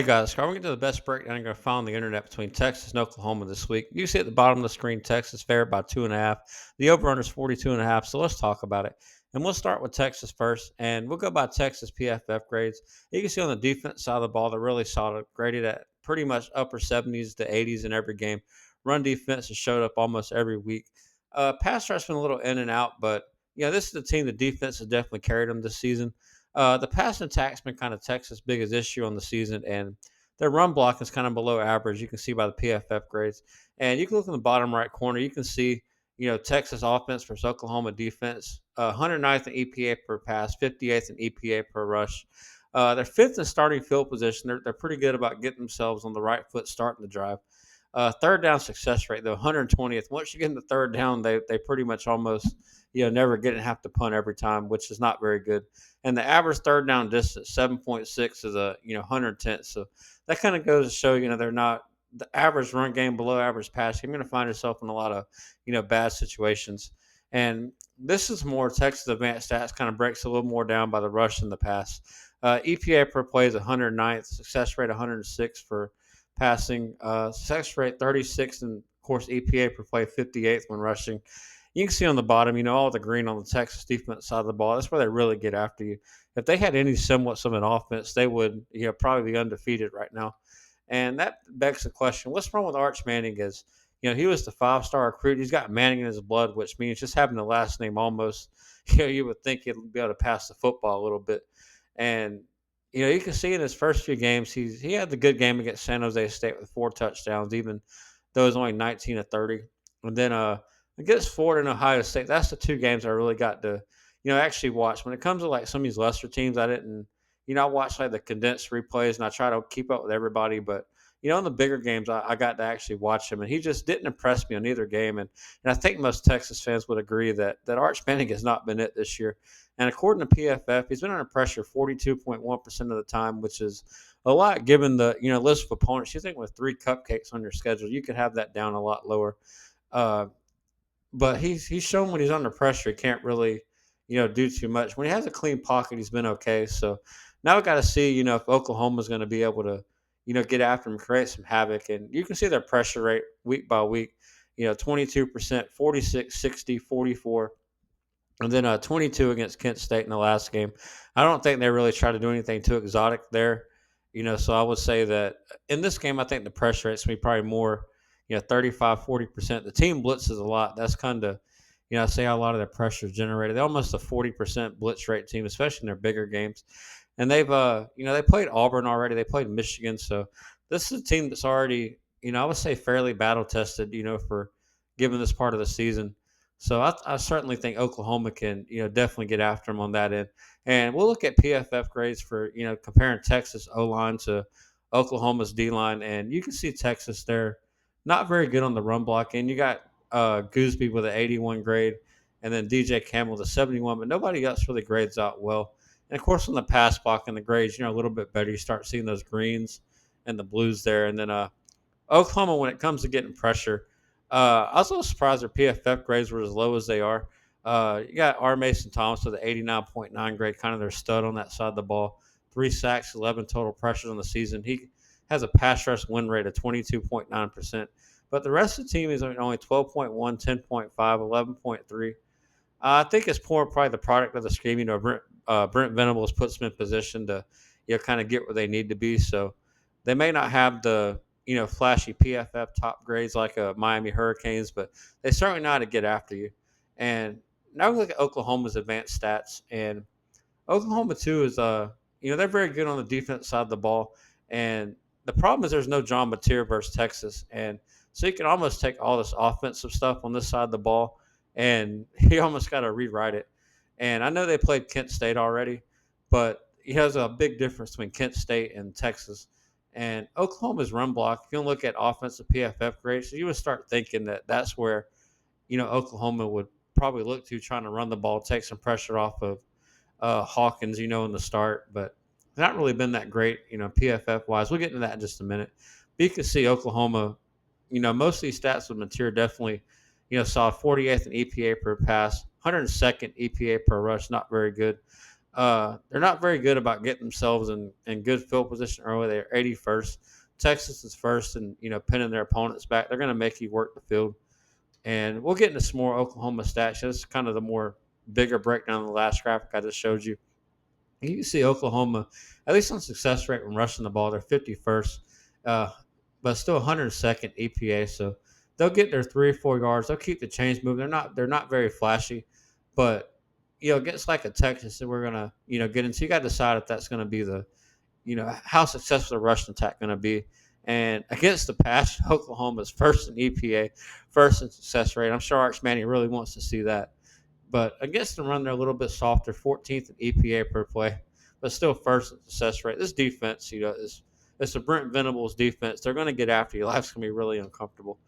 Hey guys, we're going to do the best breakdown you're going to find on the internet between Texas and Oklahoma this week. You see at the bottom of the screen, Texas favored by 2.5. The over-under is 42.5. So let's talk about it. And we'll start with Texas first, and we'll go by Texas PFF grades. You can see on the defense side of the ball, they're really solid, graded at pretty much upper 70s to 80s in every game. Run defense has showed up almost every week. Pass rush been a little in and out, but this is the team. The defense has definitely carried them this season. The passing attack's been kind of Texas' biggest issue on the season, and their run block is kind of below average. You can see by the PFF grades, and you can look in the bottom right corner. You can see, Texas offense versus Oklahoma defense. 109th in EPA per pass, 58th in EPA per rush. They're fifth in starting field position. They're pretty good about getting themselves on the right foot starting the drive. Third down success rate, though, 120th. Once you get in the third down, they pretty much almost never get and have to punt every time, which is not very good. And the average third down distance, 7.6, is a 110th. So that kind of goes to show they're not the average run game, below average pass. You're going to find yourself in a lot of bad situations. And this is more Texas advanced stats, kind of breaks a little more down by the rush and the pass. EPA per play is 109th, success rate 106 for passing, success rate 36, and of course EPA per play 58th when rushing. You can see on the bottom, all the green on the Texas defense side of the ball. That's where they really get after you. If they had any semblance of an offense, they would probably be undefeated right now. And that begs the question: what's wrong with Arch Manning? Is he was the 5-star recruit. He's got Manning in his blood, which means just having the last name almost, you would think he'd be able to pass the football a little bit. And you can see in his first few games, he had the good game against San Jose State with 4 touchdowns, even though it was only 19 to 30. And then against Florida and Ohio State, that's the two games I really got to actually watch. When it comes to like some of these lesser teams, I didn't I watched like the condensed replays and I try to keep up with everybody, but in the bigger games, I got to actually watch him, and he just didn't impress me on either game. And I think most Texas fans would agree that Arch Manning has not been it this year. And according to PFF, he's been under pressure 42.1% of the time, which is a lot given the list of opponents. You think with 3 cupcakes on your schedule, you could have that down a lot lower. Uh, but he's shown when he's under pressure, he can't really do too much. When he has a clean pocket, he's been okay. So now we got to see if Oklahoma's going to be able to get after him, create some havoc, and you can see their pressure rate week by week. 22%, 46, 60, 44. And then 22 against Kent State in the last game. I don't think they really try to do anything too exotic there. So I would say that in this game, I think the pressure rate's going to be probably more, 35, 40%. The team blitzes a lot. That's kind of, I say how a lot of their pressure is generated. They're almost a 40% blitz rate team, especially in their bigger games. And they've, they played Auburn already. They played Michigan. So this is a team that's already, I would say fairly battle tested, for given this part of the season. So I certainly think Oklahoma can, definitely get after them on that end. And we'll look at PFF grades for, comparing Texas O line to Oklahoma's D line, and you can see Texas they're not very good on the run block. And you got Gooseby with an 81 grade, and then DJ Campbell with a 71, but nobody else really grades out well. And of course, on the pass block and the grades, a little bit better. You start seeing those greens and the blues there, and then Oklahoma, when it comes to getting pressure, I was a little surprised their PFF grades were as low as they are. You got R. Mason Thomas with an 89.9 grade, kind of their stud on that side of the ball. 3 sacks, 11 total pressures on the season. He has a pass rush win rate of 22.9%. But the rest of the team is only 12.1, 10.5, 11.3. I think it's more probably the product of the scheme. Brent Venables puts them in position to, kind of get where they need to be. So they may not have the, flashy PFF top grades like Miami Hurricanes, but they certainly know how to get after you. And now we look at Oklahoma's advanced stats, and Oklahoma too is they're very good on the defense side of the ball, and the problem is there's no John Mateer versus Texas, and so you can almost take all this offensive stuff on this side of the ball, and you almost got to rewrite it. And I know they played Kent State already, but he has a big difference between Kent State and Texas. And Oklahoma's run block, if you look at offensive PFF grades, you would start thinking that that's where, Oklahoma would probably look to trying to run the ball, take some pressure off of Hawkins, in the start, but not really been that great, PFF wise. We'll get into that in just a minute. But you can see Oklahoma, most of these stats with Mateer definitely, saw 48th in EPA per pass, 102nd EPA per rush, not very good. They're not very good about getting themselves in good field position early. They're 81st. Texas is first, and pinning their opponents back. They're going to make you work the field. And we'll get into some more Oklahoma stats. This is kind of the more bigger breakdown of the last graphic I just showed you. You can see Oklahoma, at least on success rate when rushing the ball, they're 51st, uh, but still 102nd EPA. So they'll get their 3 or 4 yards. They'll keep the chains moving. They're not very flashy, but against like a Texas that we're gonna get into, you got to decide if that's gonna be the how successful the rushing attack going to be. And against the pass, Oklahoma's first in EPA, first in success rate. I'm sure Arch Manning really wants to see that. But against the run, they're a little bit softer, 14th in EPA per play, but still first in success rate. This defense, is it's a Brent Venables defense. They're going to get after you. Life's going to be really uncomfortable.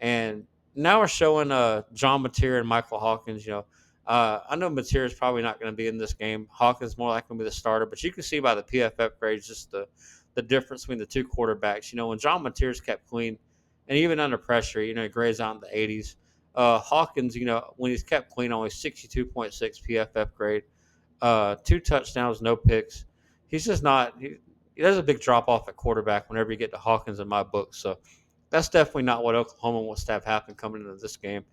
And now we're showing John Mateer and Michael Hawkins. I know Mateer is probably not going to be in this game. Hawkins more likely to be the starter, but you can see by the PFF grades just the difference between the two quarterbacks. When John Mateer's kept clean, and even under pressure, he grades out in the 80s. Hawkins, when he's kept clean, only 62.6 PFF grade, 2 touchdowns, no picks. He's just not. He has a big drop off at quarterback whenever you get to Hawkins in my book. So that's definitely not what Oklahoma wants to have happen coming into this game.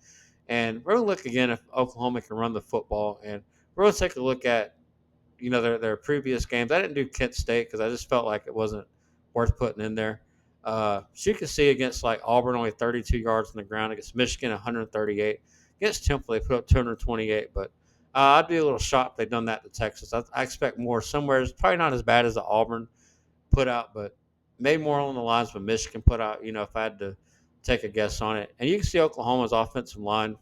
And we're going to look again if Oklahoma can run the football. And we're going to take a look at, their previous games. I didn't do Kent State because I just felt like it wasn't worth putting in there. So you can see against like Auburn, only 32 yards on the ground. Against Michigan, 138. Against Temple, they put up 228. But I'd be a little shocked if they'd done that to Texas. I expect more somewhere. It's probably not as bad as the Auburn put out, but maybe more along the lines of Michigan put out, if I had to take a guess on it. And you can see Oklahoma's offensive line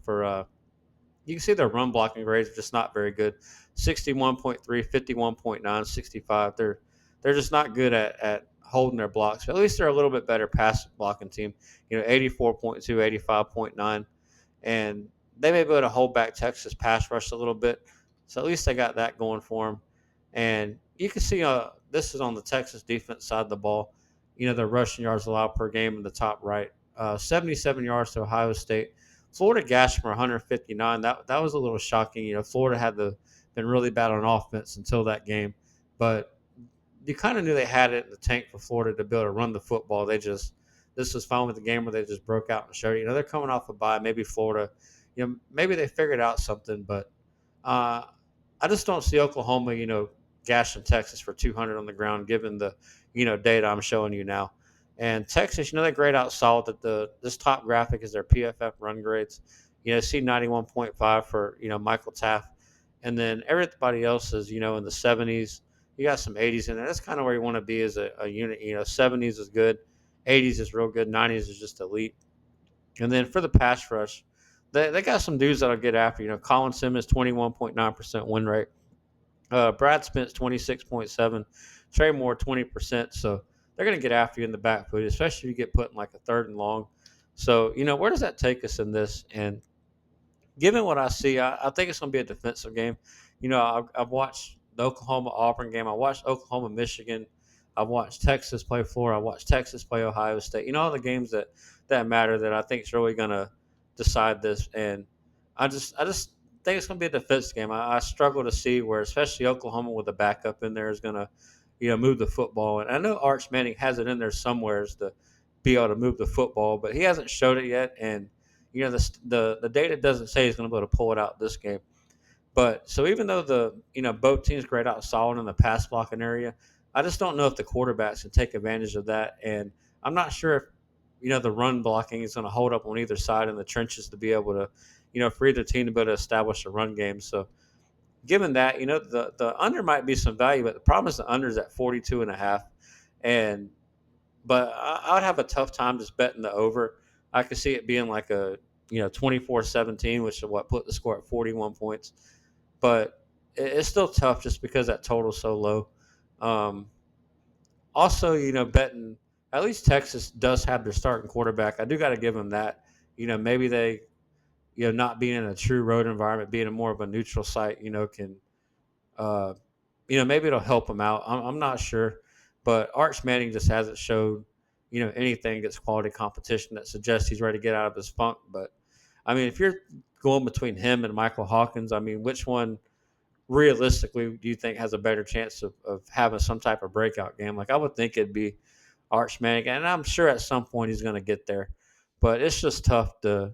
you can see their run blocking grades are just not very good. 61.3, 51.9, 65. They're just not good at holding their blocks. But at least they're a little bit better pass blocking team. 84.2, 85.9. And they may be able to hold back Texas pass rush a little bit. So at least they got that going for them. And you can see this is on the Texas defense side of the ball. Their rushing yards allowed per game in the top right. 77 yards to Ohio State. Florida gashed for 159. That was a little shocking. Florida had been really bad on offense until that game, but you kind of knew they had it in the tank for Florida to be able to run the football. This was fine with the game where they just broke out and showed. They're coming off a bye. Maybe Florida, maybe they figured out something, but uh, I just don't see Oklahoma, gashing Texas for 200 on the ground, given the data I'm showing you now. And Texas, they grade out solid. This top graphic is their PFF run grades. See 91.5 for Michael Taft, and then everybody else is in the 70s. You got some 80s in there. That's kind of where you want to be as a unit. 70s is good, 80s is real good, 90s is just elite. And then for the pass rush, they got some dudes that'll get after. Colin Simmons 21.9% win rate. Brad Spence 26.7, Trey Moore 20%. So they're going to get after you in the backfield, especially if you get put in like a 3rd and long. So where does that take us in this? And given what I see, I think it's going to be a defensive game. I've watched the Oklahoma Auburn game. I watched Oklahoma Michigan. I've watched Texas play Florida. I watched Texas play Ohio State. All the games that matter that I think is really going to decide this. And I just think it's going to be a defense game. I struggle to see where, especially Oklahoma with a backup in there, is going to move the football. And I know Arch Manning has it in there somewheres to be able to move the football, but he hasn't showed it yet. And the data doesn't say he's going to be able to pull it out this game. But so even though both teams grade out solid in the pass blocking area, I just don't know if the quarterbacks can take advantage of that. And I'm not sure if the run blocking is going to hold up on either side in the trenches to be able to for either team to be able to establish a run game. So given that, the under might be some value, but the problem is the under is at 42.5. And but I would have a tough time just betting the over. I could see it being like a 24-17, which is what put the score at 41 points. But it's still tough just because that total's so low. Um, Also, betting at least Texas does have their starting quarterback. I do got to give them that. Maybe they, not being in a true road environment, being a more of a neutral site, can, uh, maybe it'll help them out. I'm not sure, but Arch Manning just hasn't showed, anything against quality competition that suggests he's ready to get out of his funk. But I mean, if you're going between him and Michael Hawkins, I mean, which one realistically do you think has a better chance of having some type of breakout game? Like I would think it'd be Arch Manning, and I'm sure at some point he's going to get there. But it's just tough to,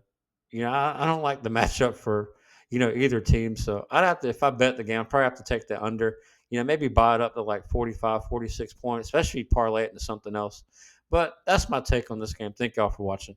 I don't like the matchup for either team. So I'd have to, if I bet the game, I'd probably have to take the under. Maybe buy it up to like 45, 46 points, especially parlay it into something else. But that's my take on this game. Thank y'all for watching.